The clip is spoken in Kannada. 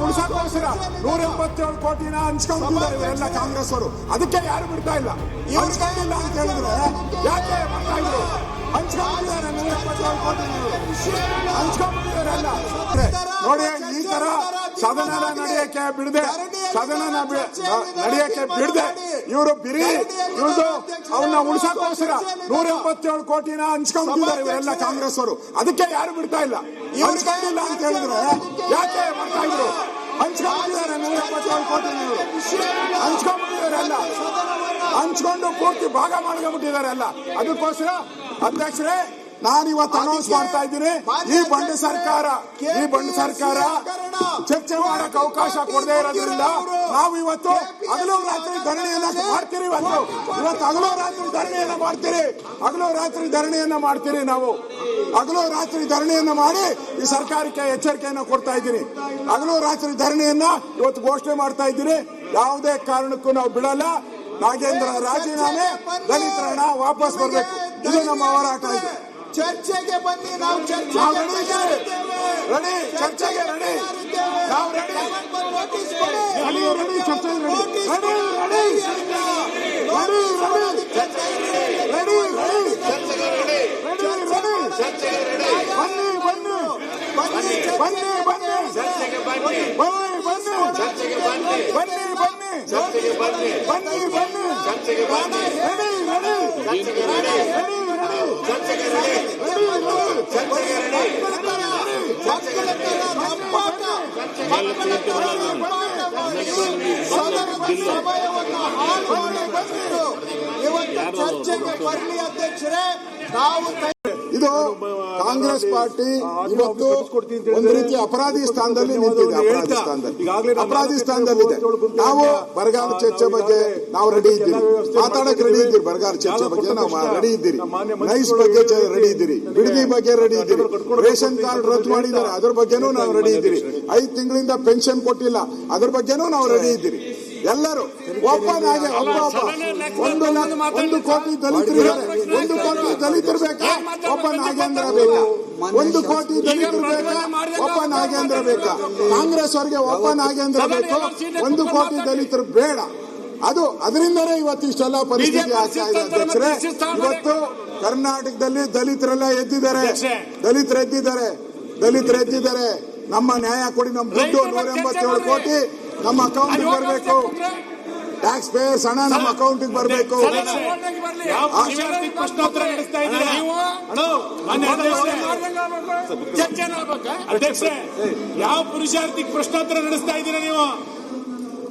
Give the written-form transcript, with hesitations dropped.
ಉಳಿಸೋಕ್ಕೋಸ್ಕರ 187 ಕೋಟಿನ ಹಂಚ್ಕೊಂಡಿದ್ದಾರೆ ಇವರೆಲ್ಲ ಕಾಂಗ್ರೆಸ್ ಅವರು. ಅದಕ್ಕೆ ಯಾರು ಬಿಡ್ತಾ ಇಲ್ಲ. ಹಂಚ್ಕೊಂಡಿಲ್ಲ ಅಂತ ಹೇಳಿದ್ರೆ ಯಾಕೆ ಮಾಡ್ತಾ ಇದ್ರು? ಹಂಚ್ಕೊಂಡಿದ್ದಾರೆ 187 ಕೋಟಿ ಹಂಚ್ಕೊಂಡಿದ್ದಾರಲ್ಲ. ನೋಡಿ, ಈ ತರ ಸದನ ನಡೆಯಕ್ಕೆ ಬಿಡದೆ ಇವರು ಬಿರಿ ಇವ್ರದ್ದು ಅವನ್ನ ಉಳಿಸೋಕ್ಕೋಸ್ಕರ 187 ಕೋಟಿನ ಹಂಚ್ಕೊಂಡಿದ್ದಾರೆ ಇವರೆಲ್ಲ ಕಾಂಗ್ರೆಸ್ ಅವರು. ಅದಕ್ಕೆ ಯಾರು ಬಿಡ್ತಾ ಇಲ್ಲ. ಹಂಚ್ಕೊಂಡಿಲ್ಲ ಅಂತ ಹೇಳಿದ್ರೆ ಯಾಕೆ ಮಾಡ್ತಾ ಇದ್ರು? ಹಂಚ್ಕೊಂಡಿದ್ದಾರೆ 187 ಕೋಟಿ ಹಂಚ್ಕೊಂಡಿದ್ದಾರಲ್ಲ. ಹಂಚ್ಕೊಂಡು ಪೂರ್ತಿ ಭಾಗ ಮಾಡ್ಕೊಂಡ್ಬಿಟ್ಟಿದಾರಲ್ಲ. ಅದಕ್ಕೋಸ್ಕರ ಅಧ್ಯಕ್ಷರೇ, ನಾನಿವತ್ತು ಅನೌನ್ಸ್ ಮಾಡ್ತಾ ಇದ್ದೀನಿ, ಈ ಬಂಡ ಸರ್ಕಾರ ಚರ್ಚೆ ಮಾಡಕ್ಕೆ ಅವಕಾಶ ಕೊಡದೇ ಇರೋದ್ರಿಂದ ನಾವು ಇವತ್ತು ಹಗಲು ರಾತ್ರಿ ಧರಣಿಯನ್ನ ಮಾಡ್ತೀರಿ. ಇವತ್ತು ಹಗಲು ರಾತ್ರಿ ಧರಣಿಯನ್ನ ಮಾಡ್ತೀರಿ. ನಾವು ಹಗಲು ರಾತ್ರಿ ಧರಣಿಯನ್ನ ಮಾಡಿ ಈ ಸರ್ಕಾರಕ್ಕೆ ಎಚ್ಚರಿಕೆಯನ್ನು ಕೊಡ್ತಾ ಇದ್ದೀನಿ. ಹಗಲು ರಾತ್ರಿ ಧರಣಿಯನ್ನ ಇವತ್ತು ಘೋಷಣೆ ಮಾಡ್ತಾ ಇದ್ದೀನಿ. ಯಾವುದೇ ಕಾರಣಕ್ಕೂ ನಾವು ಬಿಡಲ್ಲ. ನಾಗೇಂದ್ರ ರಾಜೀನಾಮೆ, ದಲಿತರ ಹಣ ವಾಪಸ್ ಬರಬೇಕು. ಇದು ನಮ್ಮ ಹೋರಾಟ ಇದೆ. ಚರ್ಚೆಗೆ ಬನ್ನಿ, ನಾವು ಚರ್ಚೆಗೆ ರೆಡಿ. ಚರ್ಚೆಗೆ ರೆಡಿ. ನಾವು ರೆಡಿ. ಚರ್ಚೆಗೆ ಬರಲಿ ಅಧ್ಯಕ್ಷರೇ. ನಾವು ಇದು ಕಾಂಗ್ರೆಸ್ ಪಾರ್ಟಿ ಇವತ್ತು ಒಂದು ರೀತಿ ಅಪರಾಧಿ ಸ್ಥಾನದಲ್ಲಿ ನಿಂತಿದೆ. ಅಪರಾಧಿ ಸ್ಥಾನದಲ್ಲಿದೆ. ನಾವು ಬರಗಾಲ ಚರ್ಚೆ ಬಗ್ಗೆ ನಾವು ರೆಡಿ ಇದ್ದೀರಿ, ಮಾತಾಡಕ್ಕೆ ರೆಡಿ ಇದ್ದೀರಿ. ಬರಗಾಲ ಚರ್ಚೆ ಬಗ್ಗೆ ನಾವು ರೆಡಿ ಇದ್ದೀರಿ. ನೈಸ್ ಬಗ್ಗೆ ರೆಡಿ ಇದ್ದೀರಿ. ಬಿಡದಿ ಬಗ್ಗೆ ರೆಡಿ ಇದ್ದೀರಿ. ರೇಷನ್ ಕಾರ್ಡ್ ರದ್ದು ಮಾಡಿದ್ದಾರೆ, ಅದ್ರ ಬಗ್ಗೆನೂ ನಾವು ರೆಡಿ ಇದ್ದೀರಿ. 5 ತಿಂಗಳಿಂದ ಪೆನ್ಷನ್ ಕೊಟ್ಟಿಲ್ಲ, ಅದ್ರ ಬಗ್ಗೆನೂ ನಾವು ರೆಡಿ ಇದ್ದೀರಿ. ಎಲ್ಲರೂ ಓಪನ್ ಆಗಿ ಒಂದು ಕೋಟಿ ದಲಿತರಿದ್ದಾರೆ. 1 ಕೋಟಿ ದಲಿತರು ಬೇಕಾ? ಒಬ್ಬ ನಾಗೇಂದ್ರ ಬೇಕಾ? 1 ಕೋಟಿ ದಲಿತರು ಬೇಕಾ? ಒಬ್ಬ ನಾಗೇಂದ್ರ ಬೇಕಾ? ಕಾಂಗ್ರೆಸ್ ಅವರಿಗೆ ಒಬ್ಬ ನಾಗೇಂದ್ರ ಬೇಕು, 1 ಕೋಟಿ ದಲಿತರು ಬೇಡ. ಅದರಿಂದಲೇ ಇವತ್ತು ಇಷ್ಟೆಲ್ಲ ಪರಿಸ್ಥಿತಿ ಆಗ್ತಾ ಇದೆ ಅಧ್ಯಕ್ಷರೇ. ಇವತ್ತು ಕರ್ನಾಟಕದಲ್ಲಿ ದಲಿತರೆಲ್ಲ ಎದ್ದಿದ್ದಾರೆ. ನಮ್ಮ ನ್ಯಾಯ ಕೊಡಿ, ನಮ್ಮ ದುಡ್ಡು 187 ಕೋಟಿ ನಮ್ಮ ಅಕೌಂಟ್ ಬರಬೇಕು. ಟ್ಯಾಕ್ಸ್ ಪೇಯರ್ಸ್ ಹಣ ನಮ್ಮ ಅಕೌಂಟ್ ಬರಬೇಕು. ಪ್ರಶ್ನೋತ್ತರ ನಡೆಸ್ತಾ ಇದ್ದೀರಾ ಅಧ್ಯಕ್ಷರೇ? ಯಾವ ಪುರುಷಾರ್ಥಿಗೆ ಪ್ರಶ್ನೋತ್ತರ ನಡೆಸ್ತಾ ಇದ್ದೀರಾ ನೀವು?